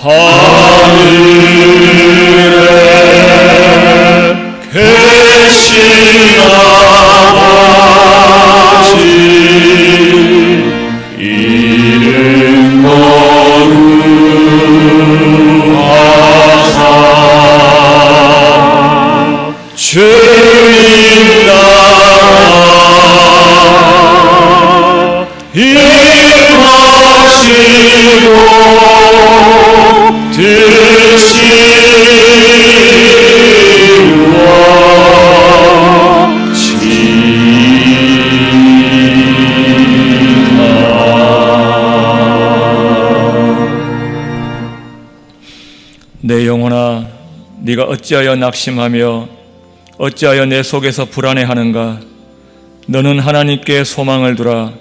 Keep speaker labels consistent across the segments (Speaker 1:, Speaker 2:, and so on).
Speaker 1: 하늘에 계신 아버지 이름 거룩하사 주님 나라 임하시고 뜻이 내 영혼아, 네가 어찌하여 낙심하며 어찌하여 내 속에서 불안해하는가? 너는 하나님께 소망을 두라.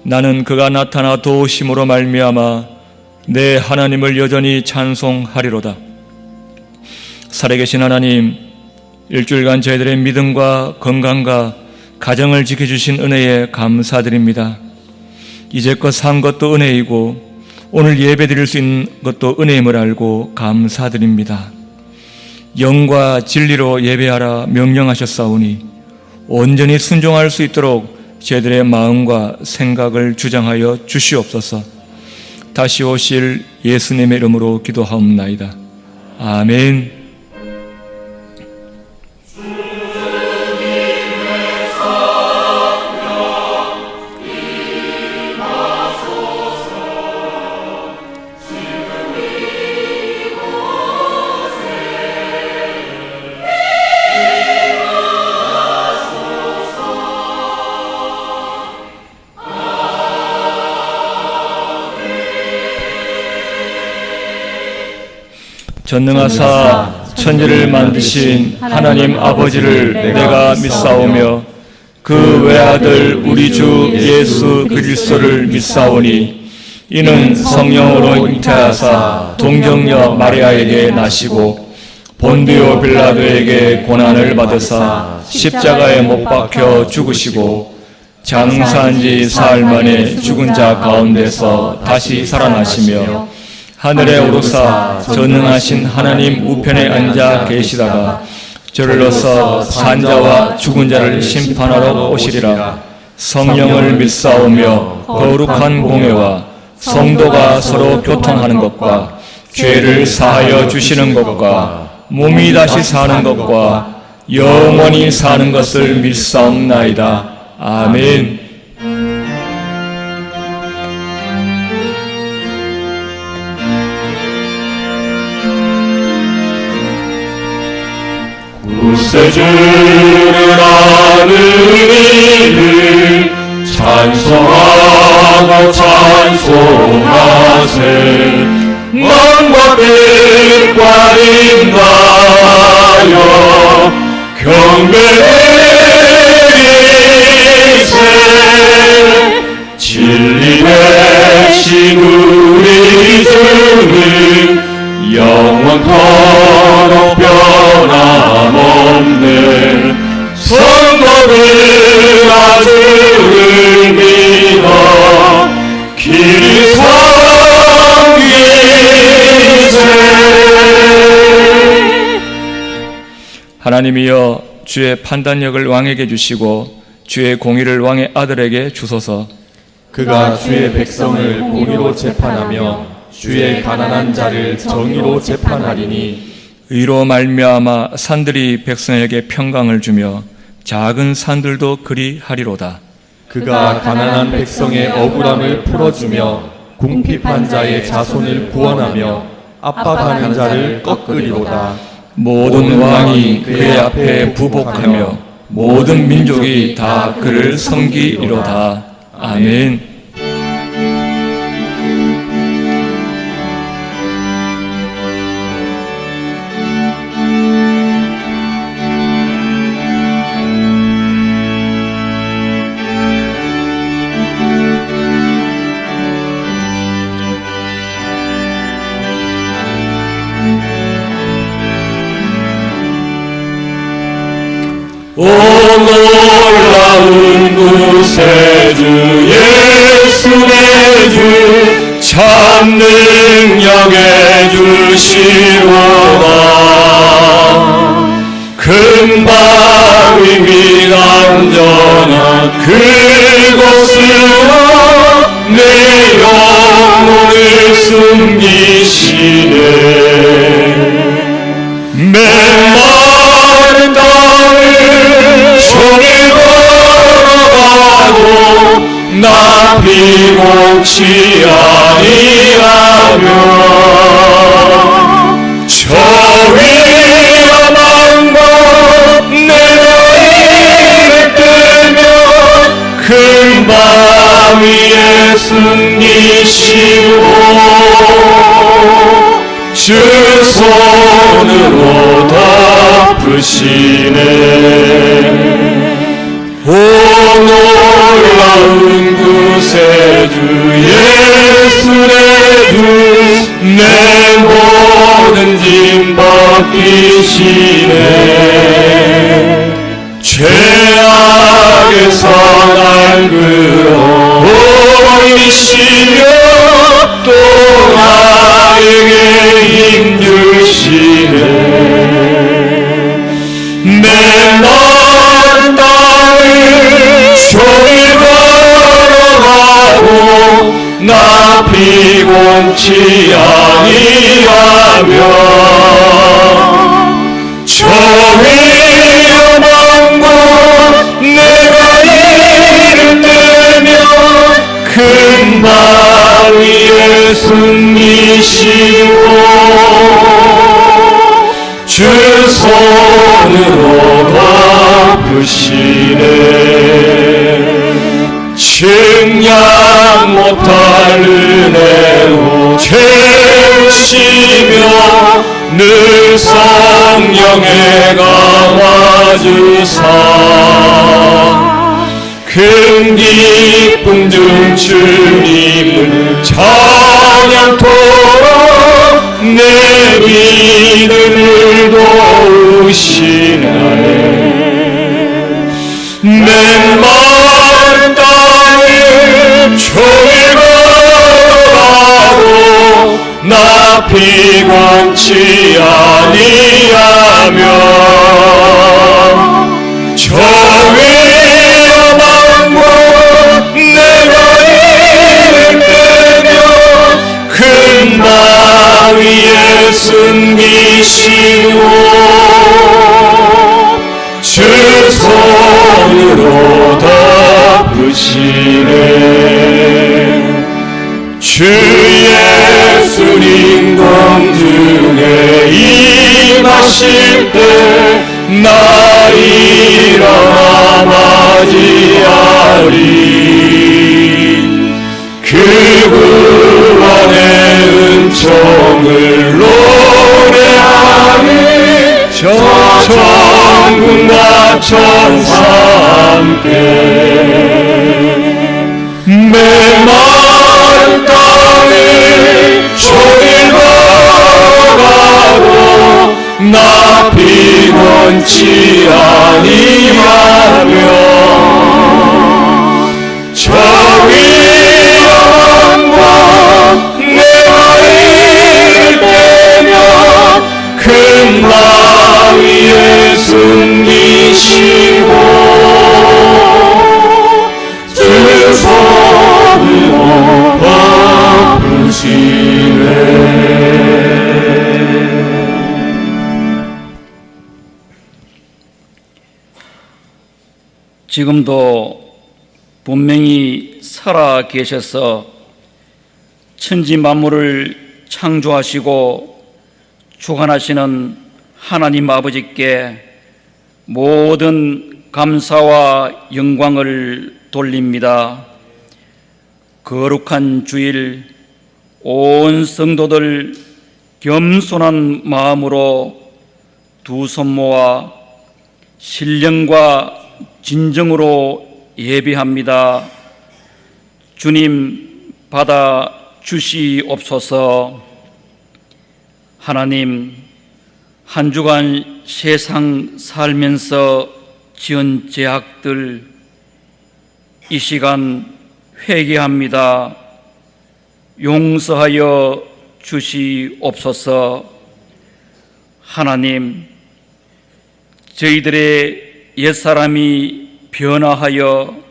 Speaker 1: 나는 그가 나타나 도우심으로 말미암아 내 하나님을 여전히 찬송하리로다. 살아계신 하나님, 일주일간 저희들의 믿음과 건강과 가정을 지켜주신 은혜에 감사드립니다. 이제껏 산 것도 은혜이고 오늘 예배 드릴 수 있는 것도 은혜임을 알고 감사드립니다. 영과 진리로 예배하라 명령하셨사오니 온전히 순종할 수 있도록 저희들의 마음과 생각을 주장하여 주시옵소서. 다시 오실 예수님의 이름으로 기도하옵나이다. 아멘. 전능하사 천지를 만드신 하나님 아버지를 내가 믿사오며 그 외아들 우리 주 예수 그리스도를 믿사오니 이는 성령으로 잉태하사 동정녀 마리아에게 나시고 본디오 빌라도에게 고난을 받으사 십자가에 못 박혀 죽으시고 장사한 지 사흘 만에 죽은 자 가운데서 다시 살아나시며 하늘에 오르사 전능하신 하나님 우편에 앉아 계시다가 저rir로서 산자와 죽은 자를 심판하러 오시리라. 성령을 믿사오며 거룩한 공회와 성도가 서로 교통하는 것과 죄를 사하여 주시는 것과 몸이 다시 사는 것과 영원히 사는 것을 믿사옵나이다. 아멘. 구세주를 아는 이를 찬송하고 찬송하세. 만과 빛과 인하여 경배드리세. 진리 대신 우리 주는 영원토록 변함없네. 성도들 아주를 믿어 길이 섬기세. 하나님이여, 주의 판단력을 왕에게 주시고 주의 공의를 왕의 아들에게 주소서.
Speaker 2: 그가 주의 백성을 공의로 재판하며 주의 가난한 자를 정의로 재판하리니
Speaker 1: 의로 말미암아 산들이 백성에게 평강을 주며 작은 산들도 그리하리로다.
Speaker 2: 그가 가난한 백성의 억울함을 풀어주며 궁핍한 자의 자손을 구원하며 압박하는 자를 꺾으리로다.
Speaker 1: 모든 왕이 그의 앞에 부복하며 모든 민족이 다 그를 섬기리로다. 아멘.
Speaker 3: 오 놀라운 구세주 예수 내 주
Speaker 1: 참 능력에 주시로다. 금방 및 안전한 그곳으로 내 영혼을 숨기시네. 메마른 땅을 종일 걸어가도 나 비곤치 아니하며 저 위험한 곳 내가 이를 뜨면 금방 위에 숨기시고 주 손으로 덮으시네. 오 놀라운 구세주 예수 내 주 내 모든 짐 벗기시네. 죄악에서 날 끌어올리시며 또 나에게 힘주시네. 메마른 땅을 종일 걸어가고 나 피곤치 아니하며 저 위험한 곳 내가 이를 뜨면 금방 위에 숨기시고 주 손으로 덮으시네. 증량 못할 은혜로 채우시며 늘 성령에 감아주사 큰 기쁨 중 주님을 찬양토록 내 믿음을 도우시네. 메마른 땅을 종일 걸어가고 나 피곤치 아니하며 저 위험한 곳 내가 이를 뜨면 금방 위에 숨기시고 주 손으로 덮으시네. 주 예수님 공중에 임하실 때 나 일어나 맞이하리. 그 구원의 은총을 노래하니 저 천군과 천사 함께 메마른 땅을 종일 걸어가고 나 피곤치 아니하며 저 위험한 곳 내가 이를 때면 금방 위에 숨기시고 주 손으로 덮으시네.
Speaker 3: 지금도 분명히 살아 계셔서 천지 만물을 창조하시고 주관하시는 하나님 아버지께 모든 감사와 영광을 돌립니다. 거룩한 주일 온 성도들 겸손한 마음으로 두 손 모아 신령과 진정으로 예배합니다. 주님 받아 주시옵소서. 하나님, 한 주간 세상 살면서 지은 죄악들 이 시간 회개합니다. 용서하여 주시옵소서. 하나님, 저희들의 옛사람이 변화하여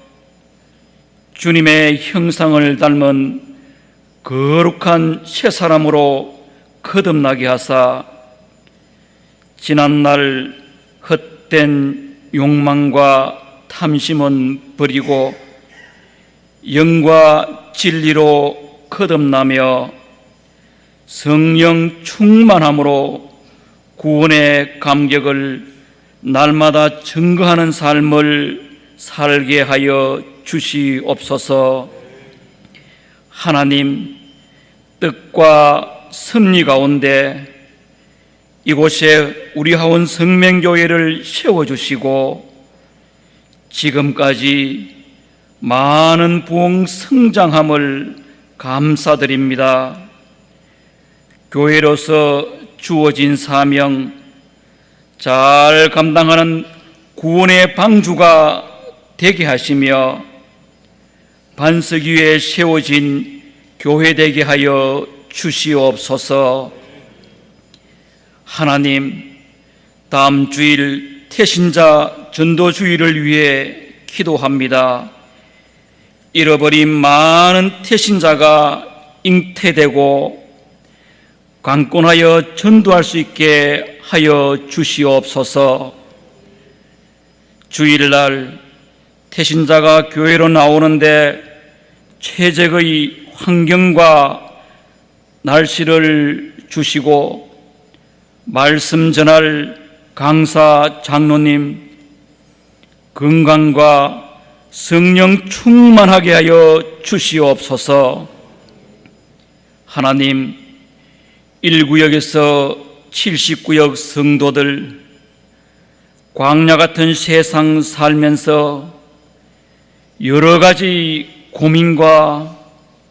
Speaker 3: 주님의 형상을 닮은 거룩한 새사람으로 거듭나게 하사 지난날 헛된 욕망과 탐심은 버리고 영과 진리로 거듭나며 성령 충만함으로 구원의 감격을 날마다 증거하는 삶을 살게 하여 주시옵소서. 하나님, 뜻과 섭리 가운데 이곳에 우리 하원 성맹교회를 세워주시고 지금까지 많은 부흥 성장함을 감사드립니다. 교회로서 주어진 사명 잘 감당하는 구원의 방주가 되게 하시며 반석 위에 세워진 교회 되게 하여 주시옵소서. 하나님, 다음 주일 태신자 전도주의를 위해 기도합니다. 잃어버린 많은 태신자가 잉태되고 강권하여 전도할 수 있게 하여 주시옵소서. 주일날 태신자가 교회로 나오는데 최적의 환경과 날씨를 주시고 말씀 전할 강사 장로님 건강과 성령 충만하게 하여 주시옵소서. 하나님, 1구역에서 79역 성도들 광야 같은 세상 살면서 여러 가지 고민과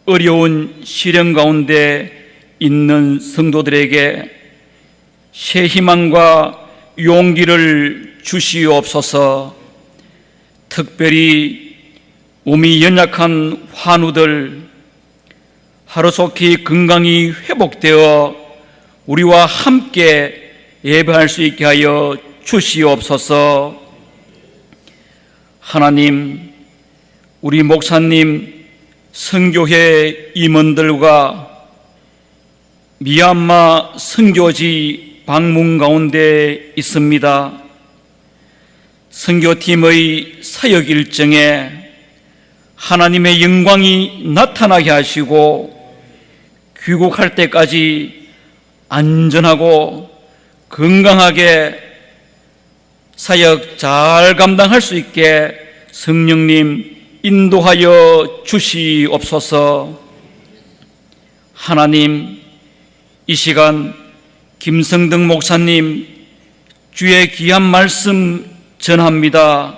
Speaker 3: 어려운 시련 가운데 있는 성도들에게 새 희망과 용기를 주시옵소서. 특별히 몸이 연약한 환우들 하루속히 건강이 회복되어 우리와 함께 예배할 수 있게 하여 주시옵소서. 하나님, 우리 목사님, 선교회 임원들과 미얀마 선교지 방문 가운데 있습니다. 선교팀의 사역 일정에 하나님의 영광이 나타나게 하시고 귀국할 때까지 안전하고 건강하게 사역 잘 감당할 수 있게 성령님 인도하여 주시옵소서. 하나님, 이 시간 김성등 목사님 주의 귀한 말씀 전합니다.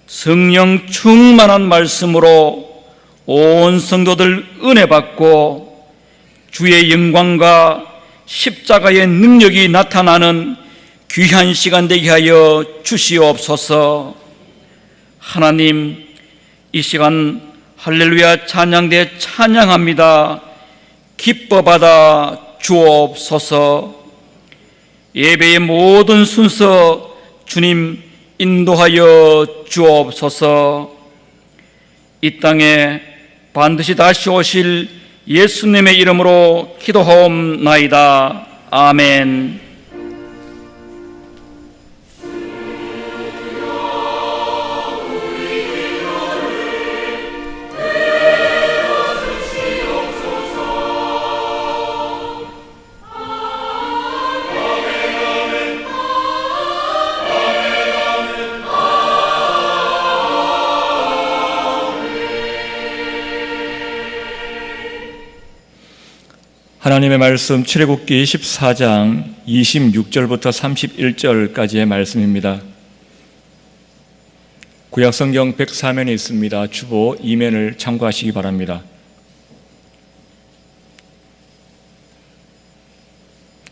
Speaker 3: 성령 충만한 말씀으로 온 성도들 은혜 받고 주의 영광과 십자가의 능력이 나타나는 귀한 시간 되게 하여 주시옵소서. 하나님, 이 시간 할렐루야 찬양대 찬양합니다. 기뻐 받아 주옵소서. 예배의 모든 순서 주님 인도하여 주옵소서. 이 땅에 반드시 다시 오실 예수님의 이름으로 기도하옵나이다. 아멘.
Speaker 1: 하나님의 말씀 출애굽기 14장 26절부터 31절까지의 말씀입니다. 구약성경 104면에 있습니다. 주보 2면을 참고하시기 바랍니다.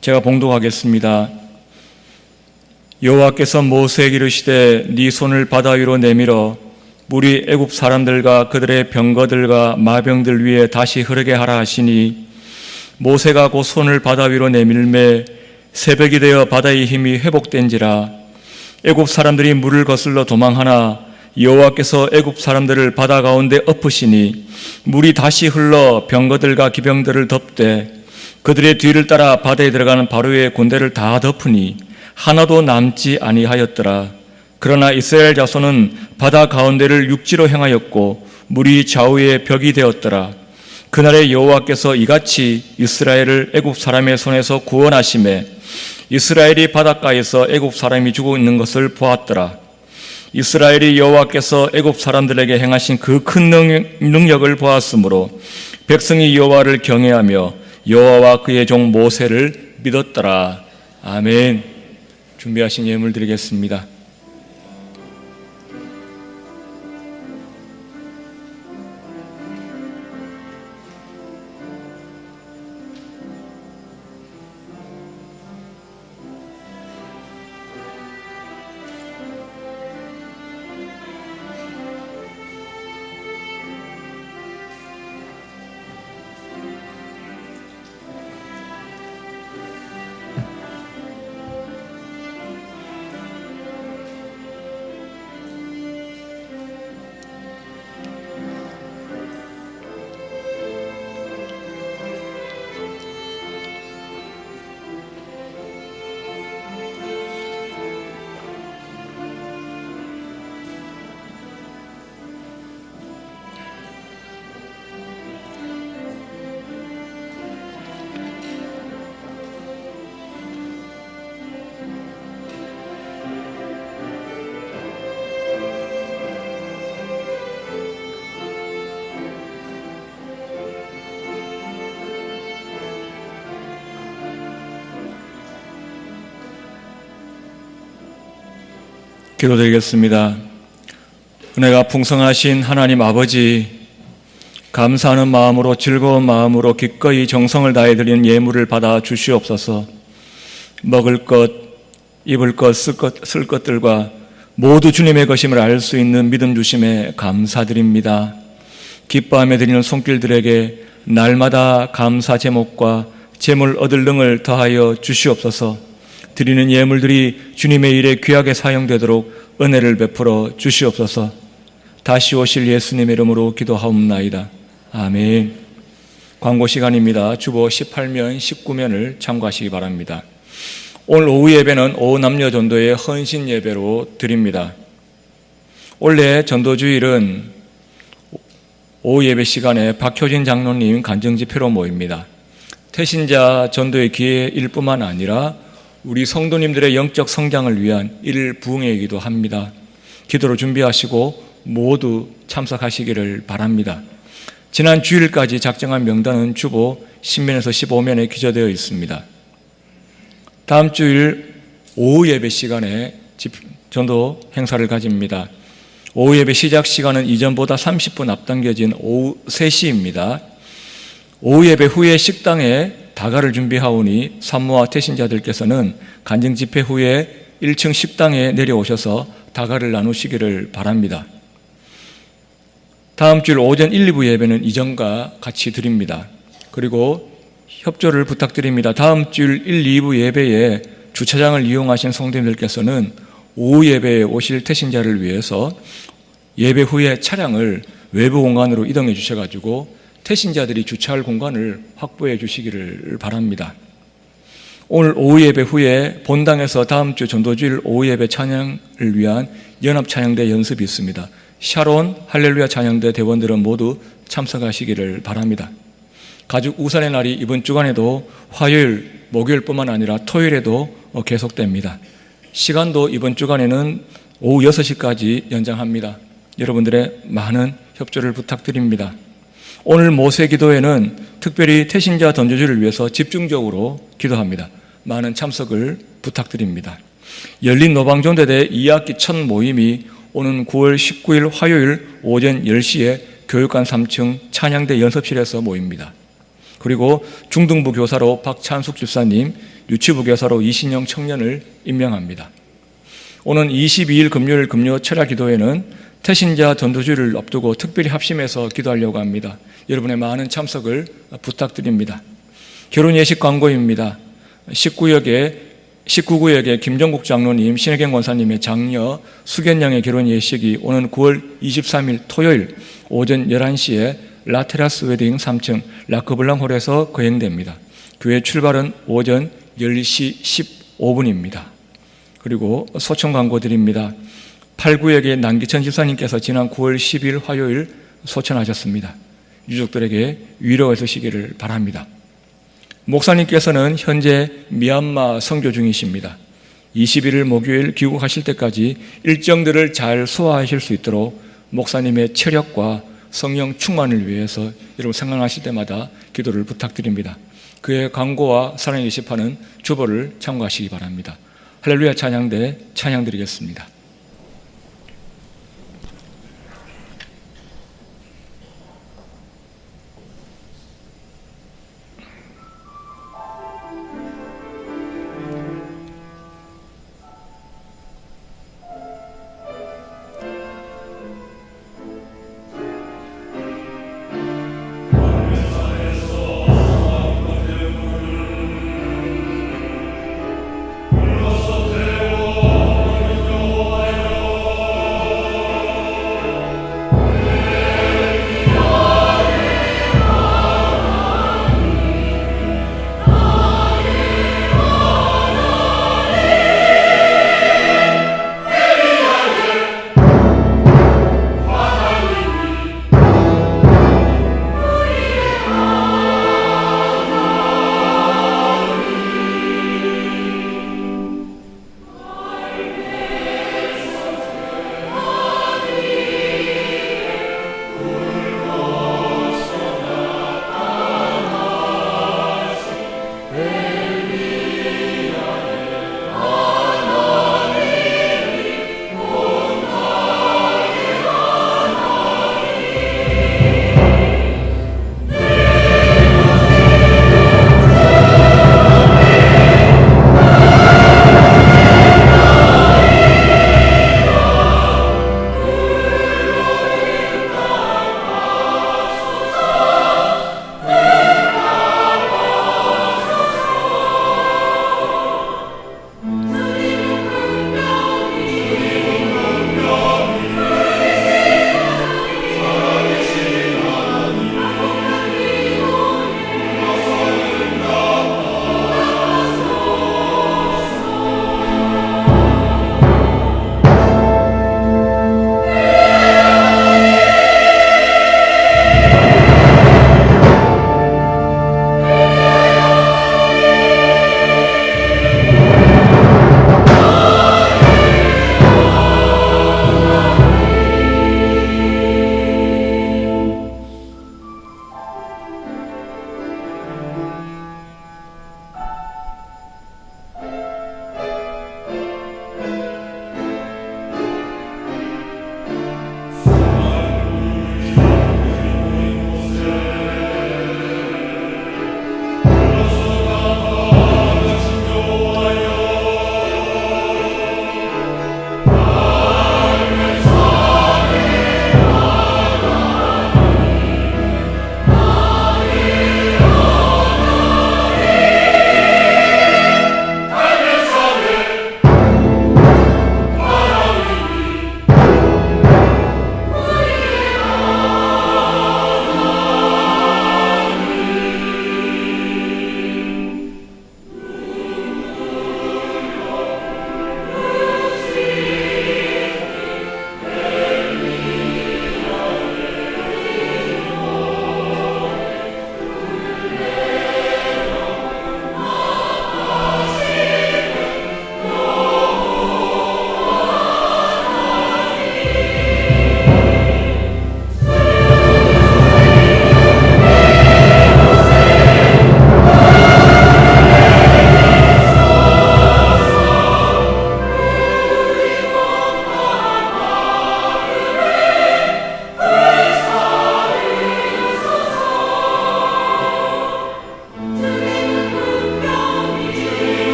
Speaker 1: 제가 봉독하겠습니다. 여호와께서 모세에게 이르시되 네 손을 바다 위로 내밀어 물이 애굽 사람들과 그들의 병거들과 마병들 위에 다시 흐르게 하라 하시니 모세가 곧 손을 바다 위로 내밀매 새벽이 되어 바다의 힘이 회복된지라. 애굽 사람들이 물을 거슬러 도망하나 여호와께서 애굽 사람들을 바다 가운데 엎으시니 물이 다시 흘러 병거들과 기병들을 덮되 그들의 뒤를 따라 바다에 들어가는 바로의 군대를 다 덮으니 하나도 남지 아니하였더라. 그러나 이스라엘 자손은 바다 가운데를 육지로 행하였고 물이 좌우에 벽이 되었더라. 그날에 여호와께서 이같이 이스라엘을 애굽 사람의 손에서 구원하시매 이스라엘이 바닷가에서 애굽 사람이 죽어 있는 것을 보았더라. 이스라엘이 여호와께서 애굽 사람들에게 행하신 그 큰 능력을 보았으므로 백성이 여호와를 경외하며 여호와와 그의 종 모세를 믿었더라. 아멘. 준비하신 예물 드리겠습니다. 기도드리겠습니다. 은혜가 풍성하신 하나님 아버지, 감사하는 마음으로 즐거운 마음으로 기꺼이 정성을 다해 드리는 예물을 받아 주시옵소서. 먹을 것, 입을 것, 쓸 것들과 모두 주님의 것임을 알 수 있는 믿음 주심에 감사드립니다. 기뻐하며 드리는 손길들에게 날마다 감사 제목과 제물 얻을 능을 더하여 주시옵소서. 드리는 예물들이 주님의 일에 귀하게 사용되도록 은혜를 베풀어 주시옵소서. 다시 오실 예수님의 이름으로 기도하옵나이다. 아멘. 광고 시간입니다. 주보 18면, 19면을 참고하시기 바랍니다. 오늘 오후 예배는 오후 남녀 전도의 헌신 예배로 드립니다. 원래 전도주일은 오후 예배 시간에 박효진 장로님 간증 집회로 모입니다. 태신자 전도의 기회일 뿐만 아니라 우리 성도님들의 영적 성장을 위한 일부흥회이기도 합니다. 기도로 준비하시고 모두 참석하시기를 바랍니다. 지난 주일까지 작정한 명단은 주보 10면에서 15면에 기재되어 있습니다. 다음 주일 오후 예배 시간에 전도 행사를 가집니다. 오후 예배 시작 시간은 이전보다 30분 앞당겨진 오후 3시입니다. 오후 예배 후에 식당에 다가를 준비하오니 산모와 태신자들께서는 간증 집회 후에 1층 식당에 내려오셔서 다가를 나누시기를 바랍니다. 다음 주일 오전 1, 2부 예배는 이전과 같이 드립니다. 그리고 협조를 부탁드립니다. 다음 주일 1, 2부 예배에 주차장을 이용하신 성도님들께서는 오후 예배에 오실 태신자를 위해서 예배 후에 차량을 외부 공간으로 이동해 주셔가지고 태신자들이 주차할 공간을 확보해 주시기를 바랍니다. 오늘 오후 예배 후에 본당에서 다음 주 전도주일 오후 예배 찬양을 위한 연합 찬양대 연습이 있습니다. 샤론 할렐루야 찬양대 대원들은 모두 참석하시기를 바랍니다. 가죽 우산의 날이 이번 주간에도 화요일, 목요일뿐만 아니라 토요일에도 계속됩니다. 시간도 이번 주간에는 오후 6시까지 연장합니다. 여러분들의 많은 협조를 부탁드립니다. 오늘 모세 기도회는 특별히 태신자 전도주를 위해서 집중적으로 기도합니다. 많은 참석을 부탁드립니다. 열린 노방전대대 2학기 첫 모임이 오는 9월 19일 화요일 오전 10시에 교육관 3층 찬양대 연습실에서 모입니다. 그리고 중등부 교사로 박찬숙 집사님, 유치부 교사로 이신영 청년을 임명합니다. 오는 22일 금요일 금요 철야 기도회는 태신자 전도주를 앞두고 특별히 합심해서 기도하려고 합니다. 여러분의 많은 참석을 부탁드립니다. 결혼 예식 광고입니다. 19구역의 김정국 장로님, 신혜경 권사님의 장녀 수견양의 결혼 예식이 오는 9월 23일 토요일 오전 11시에 라테라스 웨딩 3층 라크블랑홀에서 거행됩니다. 교회 출발은 오전 10시 15분입니다. 그리고 소청 광고 드립니다. 8구역의 남기천 집사님께서 지난 9월 10일 화요일 소천하셨습니다. 유족들에게 위로가 되시기를 바랍니다. 목사님께서는 현재 미얀마 선교 중이십니다. 21일 목요일 귀국하실 때까지 일정들을 잘 소화하실 수 있도록 목사님의 체력과 성령 충만을 위해서 여러분 생각하실 때마다 기도를 부탁드립니다. 그의 강고와 사랑의 게시판은 주보를 참고하시기 바랍니다. 할렐루야 찬양대 찬양 드리겠습니다.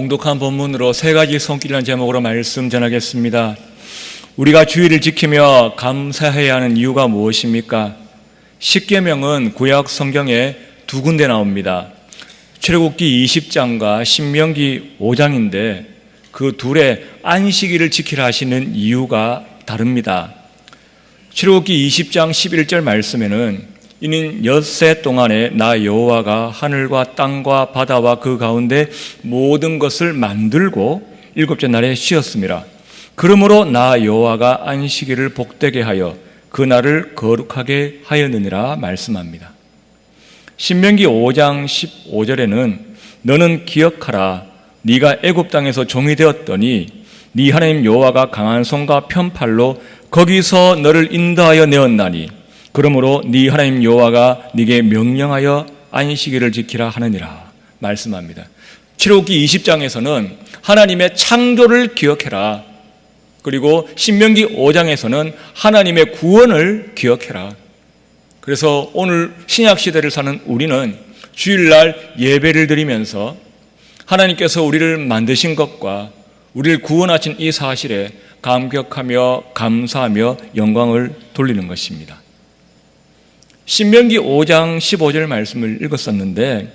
Speaker 1: 봉독한 본문으로 세 가지 손길이라는 제목으로 말씀 전하겠습니다. 우리가 주의를 지키며 감사해야 하는 이유가 무엇입니까? 십계명은 구약 성경에 두 군데 나옵니다. 출애굽기 20장과 신명기 5장인데 그 둘의 안식일을 지키라 하시는 이유가 다릅니다. 출애굽기 20장 11절 말씀에는 이는 엿새 동안에 나 여호와가 하늘과 땅과 바다와 그 가운데 모든 것을 만들고 일곱째 날에 쉬었습니다. 그러므로 나 여호와가 안식일을 복되게 하여 그 날을 거룩하게 하였느니라 말씀합니다. 신명기 5장 15절에는 너는 기억하라 네가 애굽 땅에서 종이 되었더니 네 하나님 여호와가 강한 손과 편팔로 거기서 너를 인도하여 내었나니 그러므로 네 하나님 여호와가 네게 명령하여 안식일을 지키라 하느니라 말씀합니다. 출애굽기 20장에서는 하나님의 창조를 기억해라. 그리고 신명기 5장에서는 하나님의 구원을 기억해라. 그래서 오늘 신약 시대를 사는 우리는 주일날 예배를 드리면서 하나님께서 우리를 만드신 것과 우리를 구원하신 이 사실에 감격하며 감사하며 영광을 돌리는 것입니다. 신명기 5장 15절 말씀을 읽었었는데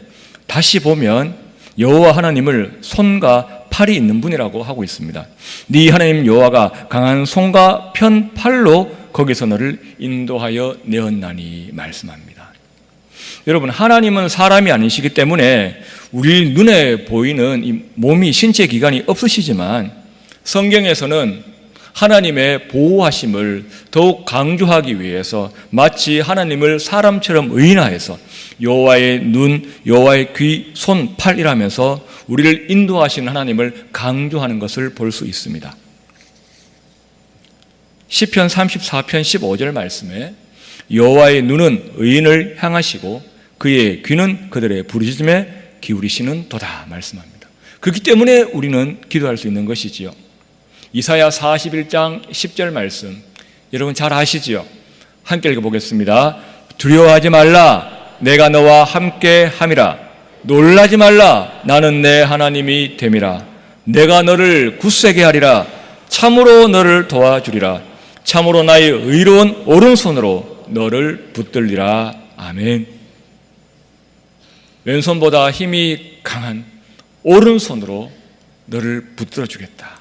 Speaker 1: 다시 보면 여호와 하나님을 손과 팔이 있는 분이라고 하고 있습니다. 네 하나님 여호와가 강한 손과 편팔로 거기서 너를 인도하여 내었나니 말씀합니다. 여러분, 하나님은 사람이 아니시기 때문에 우리 눈에 보이는 이 몸이 신체 기관이 없으시지만 성경에서는 하나님의 보호하심을 더욱 강조하기 위해서 마치 하나님을 사람처럼 의인화해서 여호와의 눈, 여호와의 귀, 손, 팔이라면서 우리를 인도하시는 하나님을 강조하는 것을 볼 수 있습니다. 시편 34편 15절 말씀에 여호와의 눈은 의인을 향하시고 그의 귀는 그들의 부르짖음에 기울이시는 도다 말씀합니다. 그렇기 때문에 우리는 기도할 수 있는 것이지요. 이사야 41장 10절 말씀 여러분 잘 아시지요? 함께 읽어보겠습니다. 두려워하지 말라 내가 너와 함께 함이라 놀라지 말라 나는 내 하나님이 됨이라 내가 너를 굳세게 하리라 참으로 너를 도와주리라 참으로 나의 의로운 오른손으로 너를 붙들리라. 아멘. 왼손보다 힘이 강한 오른손으로 너를 붙들어 주겠다.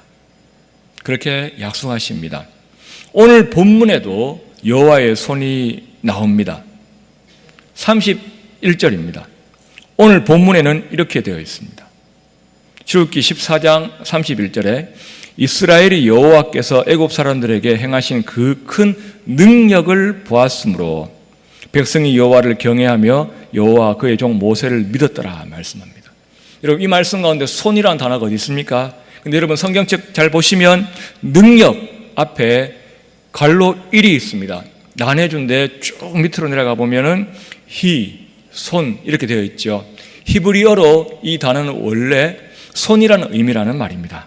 Speaker 1: 그렇게 약속하십니다. 오늘 본문에도 여호와의 손이 나옵니다. 31절입니다. 오늘 본문에는 이렇게 되어 있습니다. 출애굽기 14장 31절에 이스라엘이 여호와께서 애굽 사람들에게 행하신 그 큰 능력을 보았으므로 백성이 여호와를 경외하며 여호와 그의 종 모세를 믿었더라 말씀합니다. 여러분, 이 말씀 가운데 손이라는 단어가 어디 있습니까? 근데 여러분 성경책 잘 보시면 능력 앞에 갈로 1이 있습니다. 나눠준데 쭉 밑으로 내려가 보면은 손 이렇게 되어 있죠. 히브리어로 이 단어는 원래 손이라는 의미라는 말입니다.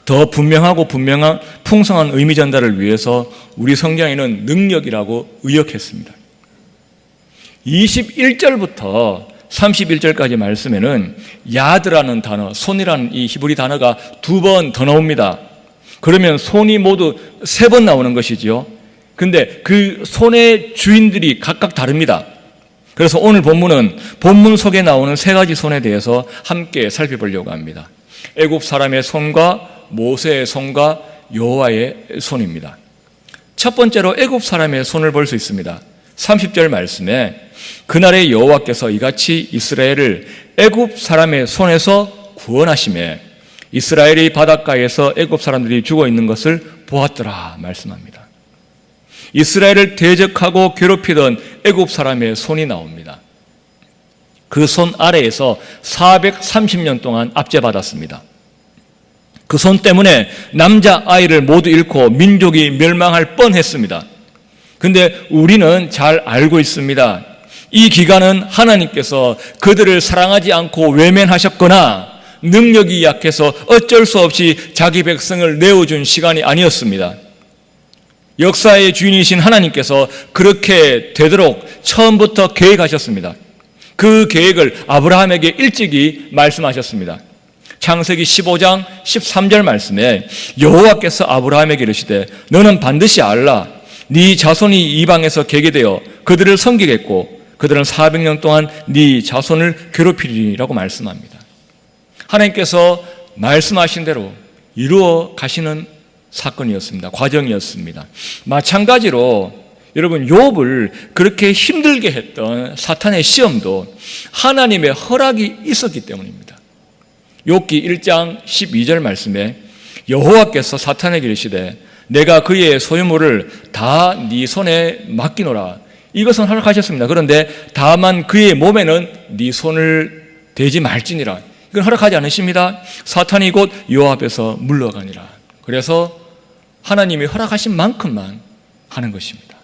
Speaker 1: 더 분명하고 분명한 풍성한 의미 전달을 위해서 우리 성경에는 능력이라고 의역했습니다. 21절부터 31절까지 말씀에는 야드라는 단어, 손이라는 이 히브리 단어가 2번 더 나옵니다. 그러면 손이 모두 3번 나오는 것이지요. 근데 그 손의 주인들이 각각 다릅니다. 그래서 오늘 본문은 본문 속에 나오는 3가지 손에 대해서 함께 살펴보려고 합니다. 애굽 사람의 손과 모세의 손과 여호와의 손입니다. 첫 번째로 애굽 사람의 손을 볼 수 있습니다. 30절 말씀에 그날에 여호와께서 이같이 이스라엘을 애굽 사람의 손에서 구원하시매 이스라엘이 바닷가에서 애굽 사람들이 죽어 있는 것을 보았더라 말씀합니다. 이스라엘을 대적하고 괴롭히던 애굽 사람의 손이 나옵니다. 그 손 아래에서 430년 동안 압제받았습니다. 그 손 때문에 남자 아이를 모두 잃고 민족이 멸망할 뻔했습니다. 근데 우리는 잘 알고 있습니다. 이 기간은 하나님께서 그들을 사랑하지 않고 외면하셨거나 능력이 약해서 어쩔 수 없이 자기 백성을 내어준 시간이 아니었습니다. 역사의 주인이신 하나님께서 그렇게 되도록 처음부터 계획하셨습니다. 그 계획을 아브라함에게 일찍이 말씀하셨습니다. 창세기 15장 13절 말씀에 여호와께서 아브라함에게 이르시되 너는 반드시 알라. 네 자손이 이방에서 계게되어 그들을 섬기겠고 그들은 400년 동안 네 자손을 괴롭히리라고 말씀합니다. 하나님께서 말씀하신 대로 이루어 가시는 사건이었습니다. 과정이었습니다. 마찬가지로 여러분 욥을 그렇게 힘들게 했던 사탄의 시험도 하나님의 허락이 있었기 때문입니다. 욥기 1장 12절 말씀에 여호와께서 사탄에게 이르시되 내가 그의 소유물을 다 네 손에 맡기노라. 이것은 허락하셨습니다. 그런데 다만 그의 몸에는 네 손을 대지 말지니라. 이건 허락하지 않으십니다. 사탄이 곧 여호와 앞에서 물러가니라. 그래서 하나님이 허락하신 만큼만 하는 것입니다.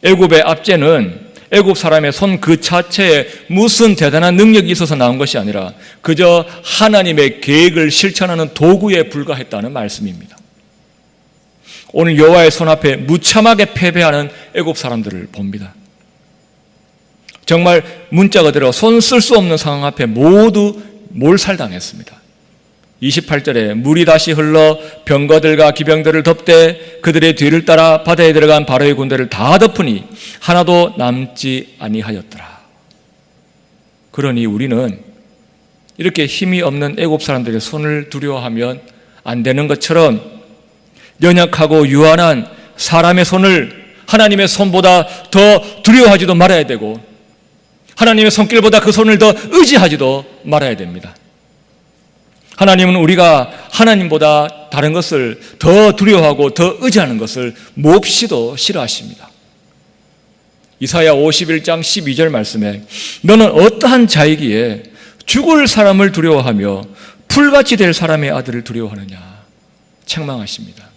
Speaker 1: 애굽의 압제는 애굽 사람의 손 그 자체에 무슨 대단한 능력이 있어서 나온 것이 아니라 그저 하나님의 계획을 실천하는 도구에 불과했다는 말씀입니다. 오늘 여호와의 손 앞에 무참하게 패배하는 애굽 사람들을 봅니다. 정말 문자 그대로 손 쓸 수 없는 상황 앞에 모두 몰살당했습니다. 28절에 물이 다시 흘러 병거들과 기병들을 덮되 그들의 뒤를 따라 바다에 들어간 바로의 군대를 다 덮으니 하나도 남지 아니하였더라. 그러니 우리는 이렇게 힘이 없는 애굽 사람들의 손을 두려워하면 안 되는 것처럼 연약하고 유한한 사람의 손을 하나님의 손보다 더 두려워하지도 말아야 되고 하나님의 손길보다 그 손을 더 의지하지도 말아야 됩니다. 하나님은 우리가 하나님보다 다른 것을 더 두려워하고 더 의지하는 것을 몹시도 싫어하십니다. 이사야 51장 12절 말씀에 너는 어떠한 자이기에 죽을 사람을 두려워하며 풀같이 될 사람의 아들을 두려워하느냐 책망하십니다.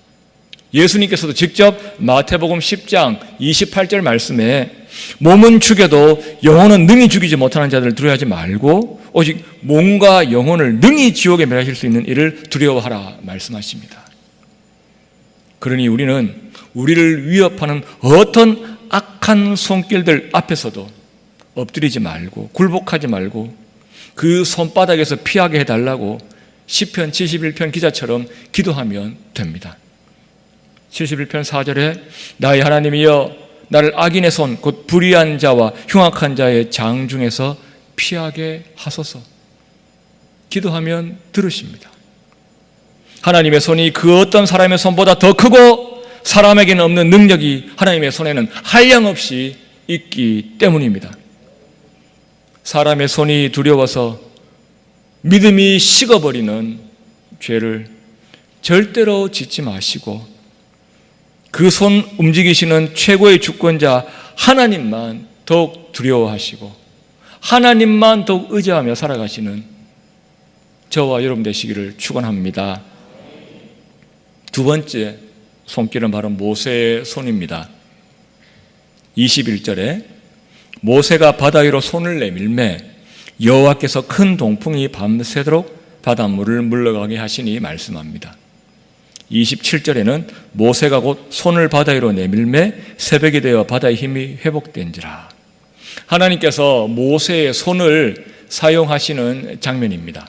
Speaker 1: 예수님께서도 직접 마태복음 10장 28절 말씀에 몸은 죽여도 영혼은 능히 죽이지 못하는 자들을 두려워하지 말고 오직 몸과 영혼을 능히 지옥에 멸하실 수 있는 이를 두려워하라 말씀하십니다. 그러니 우리는 우리를 위협하는 어떤 악한 손길들 앞에서도 엎드리지 말고 굴복하지 말고 그 손바닥에서 피하게 해달라고 시편 71편 기자처럼 기도하면 됩니다. 71편 4절에 나의 하나님이여 나를 악인의 손 곧 불의한 자와 흉악한 자의 장 중에서 피하게 하소서. 기도하면 들으십니다. 하나님의 손이 그 어떤 사람의 손보다 더 크고 사람에게는 없는 능력이 하나님의 손에는 한량없이 있기 때문입니다. 사람의 손이 두려워서 믿음이 식어버리는 죄를 절대로 짓지 마시고 그 손 움직이시는 최고의 주권자 하나님만 더욱 두려워하시고 하나님만 더욱 의지하며 살아가시는 저와 여러분 되시기를 축원합니다. 두 번째 손길은 바로 모세의 손입니다. 21절에 모세가 바다 위로 손을 내밀매 여호와께서 큰 동풍이 밤새도록 바닷물을 물러가게 하시니 말씀합니다. 27절에는 모세가 곧 손을 바다 위로 내밀매 새벽이 되어 바다의 힘이 회복된지라. 하나님께서 모세의 손을 사용하시는 장면입니다.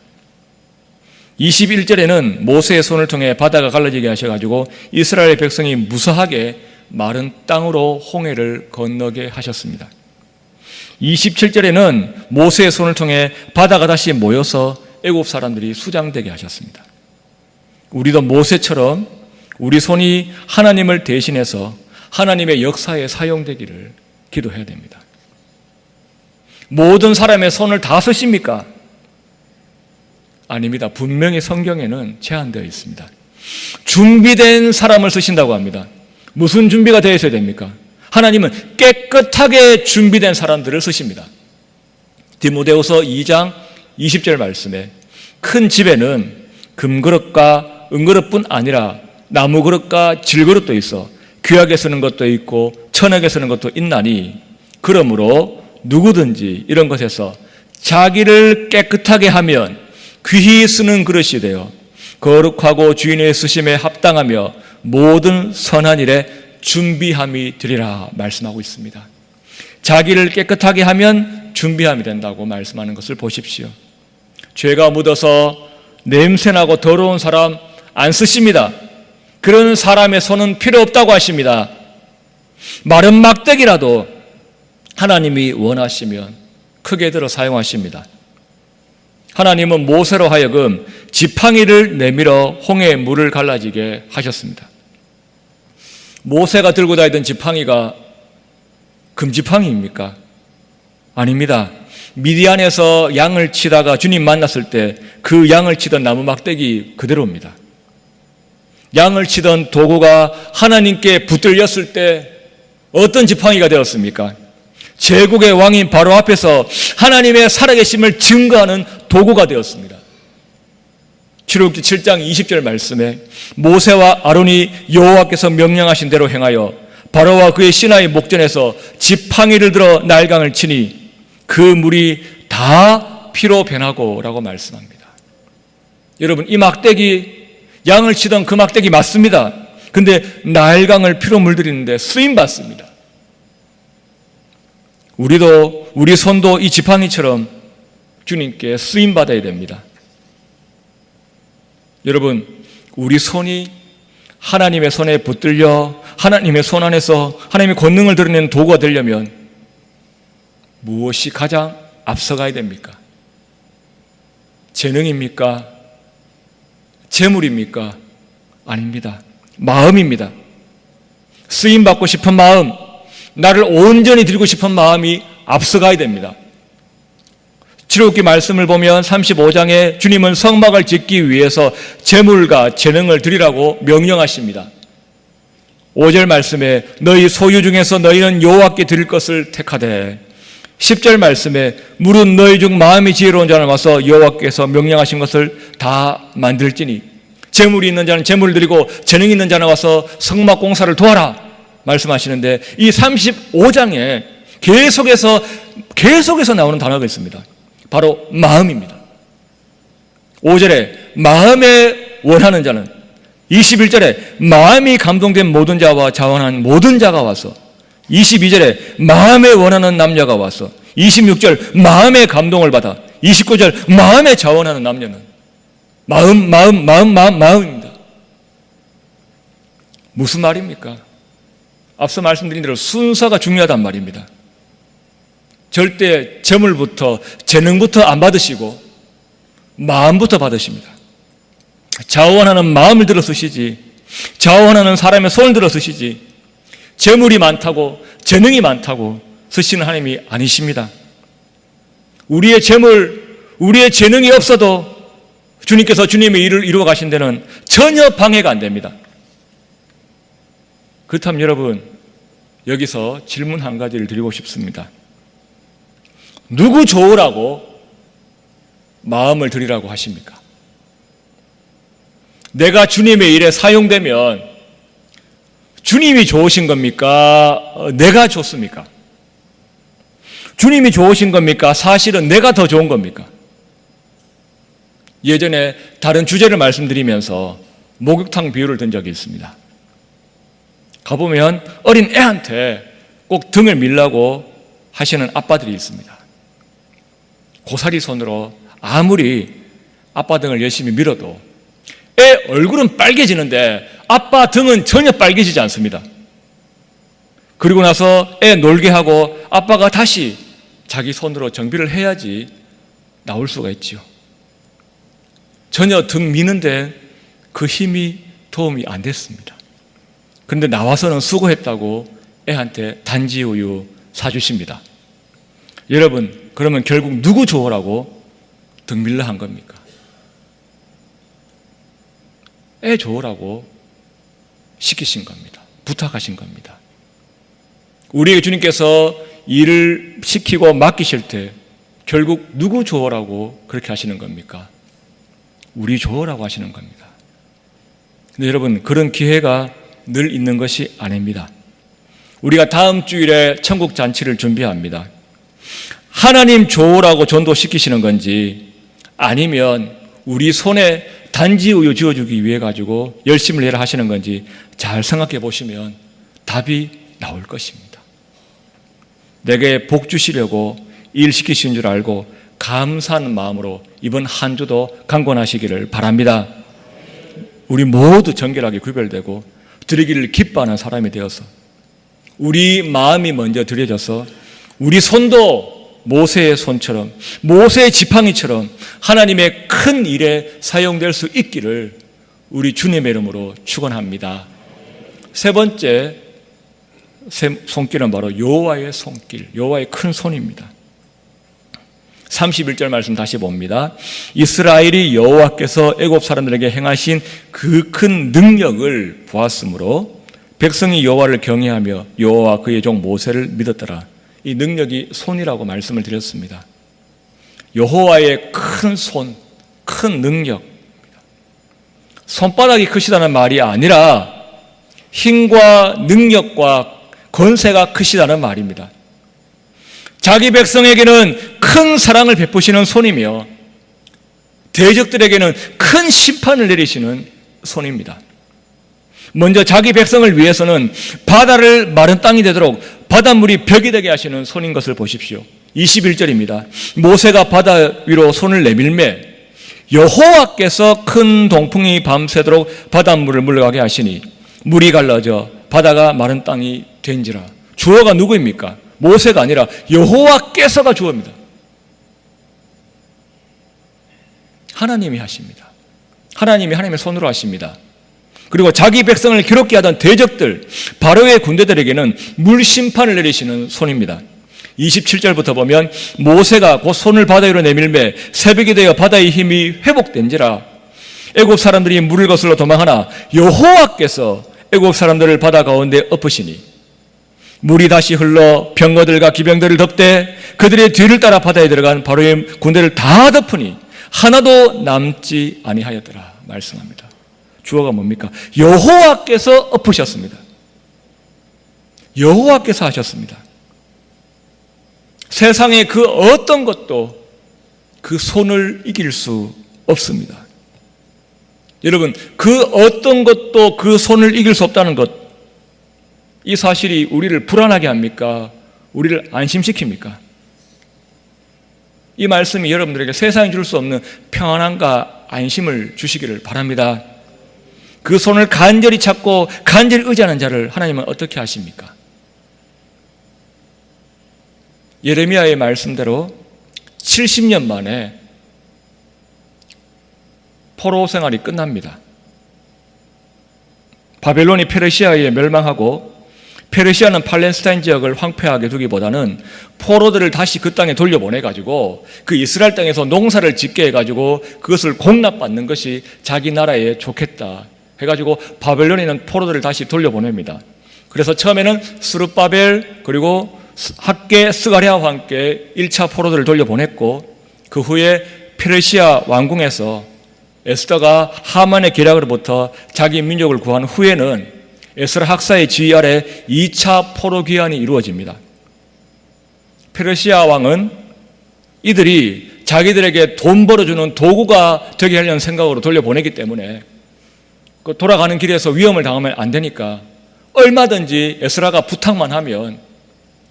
Speaker 1: 21절에는 모세의 손을 통해 바다가 갈라지게 하셔가지고 이스라엘 백성이 무사하게 마른 땅으로 홍해를 건너게 하셨습니다. 27절에는 모세의 손을 통해 바다가 다시 모여서 애굽 사람들이 수장되게 하셨습니다. 우리도 모세처럼 우리 손이 하나님을 대신해서 하나님의 역사에 사용되기를 기도해야 됩니다. 모든 사람의 손을 다 쓰십니까? 아닙니다. 분명히 성경에는 제한되어 있습니다. 준비된 사람을 쓰신다고 합니다. 무슨 준비가 되어 있어야 됩니까? 하나님은 깨끗하게 준비된 사람들을 쓰십니다. 디모데후서 2장 20절 말씀에 큰 집에는 금그릇과 은그릇뿐 아니라 나무그릇과 질그릇도 있어 귀하게 쓰는 것도 있고 천하게 쓰는 것도 있나니 그러므로 누구든지 이런 것에서 자기를 깨끗하게 하면 귀히 쓰는 그릇이 되어 거룩하고 주인의 쓰심에 합당하며 모든 선한 일에 준비함이 되리라 말씀하고 있습니다. 자기를 깨끗하게 하면 준비함이 된다고 말씀하는 것을 보십시오. 죄가 묻어서 냄새나고 더러운 사람 안 쓰십니다. 그런 사람의 손은 필요 없다고 하십니다. 마른 막대기라도 하나님이 원하시면 크게 들어 사용하십니다. 하나님은 모세로 하여금 지팡이를 내밀어 홍해의 물을 갈라지게 하셨습니다. 모세가 들고 다니던 지팡이가 금지팡이입니까? 아닙니다. 미디안에서 양을 치다가 주님 만났을 때 그 양을 치던 나무 막대기 그대로입니다. 양을 치던 도구가 하나님께 붙들렸을 때 어떤 지팡이가 되었습니까? 제국의 왕인 바로 앞에서 하나님의 살아계심을 증거하는 도구가 되었습니다. 출애굽기 7장 20절 말씀에 모세와 아론이 여호와께서 명령하신 대로 행하여 바로와 그의 신하의 목전에서 지팡이를 들어 날강을 치니 그 물이 다 피로 변하고 라고 말씀합니다. 여러분, 이 막대기, 양을 치던 그 막대기 맞습니다. 근데 날강을 피로 물들이는데 쓰임받습니다. 우리 손도 이 지팡이처럼 주님께 쓰임받아야 됩니다. 여러분, 우리 손이 하나님의 손에 붙들려 하나님의 손 안에서 하나님의 권능을 드러내는 도구가 되려면 무엇이 가장 앞서가야 됩니까? 재능입니까? 재물입니까? 아닙니다. 마음입니다. 쓰임받고 싶은 마음, 나를 온전히 드리고 싶은 마음이 앞서가야 됩니다. 출애굽기 말씀을 보면 35장에 주님은 성막을 짓기 위해서 재물과 재능을 드리라고 명령하십니다. 5절 말씀에 너희 소유 중에서 너희는 여호와께 드릴 것을 택하되 10절 말씀에 무릇 너희 중 마음이 지혜로운 자는 와서 여호와께서 명령하신 것을 다 만들지니 재물이 있는 자는 재물을 드리고 재능이 있는 자는 와서 성막 공사를 도와라 말씀하시는데 이 35장에 계속해서 나오는 단어가 있습니다. 바로 마음입니다. 5절에 마음에 원하는 자는, 21절에 마음이 감동된 모든 자와 자원한 모든 자가 와서, 22절에 마음에 원하는 남녀가 와서, 26절 마음의 감동을 받아, 29절 마음에 자원하는 남녀는 마음입니다. 무슨 말입니까? 앞서 말씀드린 대로 순서가 중요하단 말입니다. 절대 재물부터 재능부터 안 받으시고 마음부터 받으십니다. 자원하는 마음을 들어 쓰시지, 자원하는 사람의 손을 들어 쓰시지, 재물이 많다고 재능이 많다고 쓰시는 하나님이 아니십니다. 우리의 재물, 우리의 재능이 없어도 주님께서 주님의 일을 이루어 가신 데는 전혀 방해가 안 됩니다. 그렇다면 여러분, 여기서 질문 한 가지를 드리고 싶습니다. 누구 좋으라고 마음을 드리라고 하십니까? 내가 주님의 일에 사용되면 주님이 좋으신 겁니까? 내가 좋습니까? 주님이 좋으신 겁니까? 사실은 내가 더 좋은 겁니까? 예전에 다른 주제를 말씀드리면서 목욕탕 비유를 든 적이 있습니다. 가보면 어린 애한테 꼭 등을 밀라고 하시는 아빠들이 있습니다. 고사리 손으로 아무리 아빠 등을 열심히 밀어도 애 얼굴은 빨개지는데 아빠 등은 전혀 빨개지지 않습니다. 그리고 나서 애 놀게 하고 아빠가 다시 자기 손으로 정비를 해야지 나올 수가 있지요. 전혀 등 미는데 그 힘이 도움이 안 됐습니다. 그런데 나와서는 수고했다고 애한테 단지 우유 사주십니다. 여러분, 그러면 결국 누구 좋으라고 등 밀라 한 겁니까? 애 좋으라고 시키신 겁니다. 부탁하신 겁니다. 우리에게 주님께서 일을 시키고 맡기실 때 결국 누구 좋으라고 그렇게 하시는 겁니까? 우리 좋으라고 하시는 겁니다. 근데 여러분, 그런 기회가 늘 있는 것이 아닙니다. 우리가 다음 주일에 천국 잔치를 준비합니다. 하나님 좋으라고 전도시키시는 건지 아니면 우리 손에 단지 우유 지어주기 위해 가지고 열심을 내라 하시는 건지 잘 생각해 보시면 답이 나올 것입니다. 내게 복 주시려고 일 시키신 줄 알고 감사하는 마음으로 이번 한 주도 강권하시기를 바랍니다. 우리 모두 정결하게 구별되고 드리기를 기뻐하는 사람이 되어서 우리 마음이 먼저 드려져서 우리 손도 모세의 손처럼, 모세의 지팡이처럼 하나님의 큰 일에 사용될 수 있기를 우리 주님의 이름으로 축원합니다. 세 번째 손길은 바로 여호와의 손길, 여호와의 큰 손입니다. 31절 말씀 다시 봅니다. 이스라엘이 여호와께서 애굽 사람들에게 행하신 그 큰 능력을 보았으므로 백성이 여호와를 경외하며 여호와 그의 종 모세를 믿었더라. 이 능력이 손이라고 말씀을 드렸습니다. 여호와의 큰 손, 큰 능력. 손바닥이 크시다는 말이 아니라 힘과 능력과 권세가 크시다는 말입니다. 자기 백성에게는 큰 사랑을 베푸시는 손이며 대적들에게는 큰 심판을 내리시는 손입니다. 먼저 자기 백성을 위해서는 바다를 마른 땅이 되도록 바닷물이 벽이 되게 하시는 손인 것을 보십시오. 21절입니다. 모세가 바다 위로 손을 내밀매 여호와께서 큰 동풍이 밤새도록 바닷물을 물러가게 하시니 물이 갈라져 바다가 마른 땅이 된지라. 주어가 누구입니까? 모세가 아니라 여호와께서가 주어입니다. 하나님이 하십니다. 하나님의 손으로 하십니다. 그리고 자기 백성을 괴롭게 하던 대적들, 바로의 군대들에게는 물심판을 내리시는 손입니다. 27절부터 보면 모세가 곧 손을 바다 위로 내밀매 새벽이 되어 바다의 힘이 회복된지라. 애굽 사람들이 물을 거슬러 도망하나 여호와께서 애굽 사람들을 바다 가운데 엎으시니 물이 다시 흘러 병거들과 기병들을 덮되 그들의 뒤를 따라 바다에 들어간 바로의 군대를 다 덮으니 하나도 남지 아니하였더라 말씀합니다. 주어가 뭡니까? 여호와께서 엎으셨습니다. 여호와께서 하셨습니다. 세상의 그 어떤 것도 그 손을 이길 수 없습니다. 여러분, 그 어떤 것도 그 손을 이길 수 없다는 것, 이 사실이 우리를 불안하게 합니까? 우리를 안심시킵니까? 이 말씀이 여러분들에게 세상이 줄 수 없는 평안함과 안심을 주시기를 바랍니다. 그 손을 간절히 찾고 간절히 의지하는 자를 하나님은 어떻게 하십니까? 예레미야의 말씀대로 70년 만에 포로 생활이 끝납니다. 바벨론이 페르시아에 멸망하고 페르시아는 팔레스타인 지역을 황폐하게 두기보다는 포로들을 다시 그 땅에 돌려보내가지고 그 이스라엘 땅에서 농사를 짓게 해가지고 그것을 공납받는 것이 자기 나라에 좋겠다 해가지고 바벨론에는 포로들을 다시 돌려보냅니다. 그래서 처음에는 스룹바벨 그리고 학계 스가랴와 함께 1차 포로들을 돌려보냈고 그 후에 페르시아 왕궁에서 에스더가 하만의 계략으로부터 자기 민족을 구한 후에는 에스라 학사의 지휘 아래 2차 포로 귀환이 이루어집니다. 페르시아 왕은 이들이 자기들에게 돈 벌어주는 도구가 되게 하려는 생각으로 돌려보내기 때문에 그 돌아가는 길에서 위험을 당하면 안 되니까 얼마든지 에스라가 부탁만 하면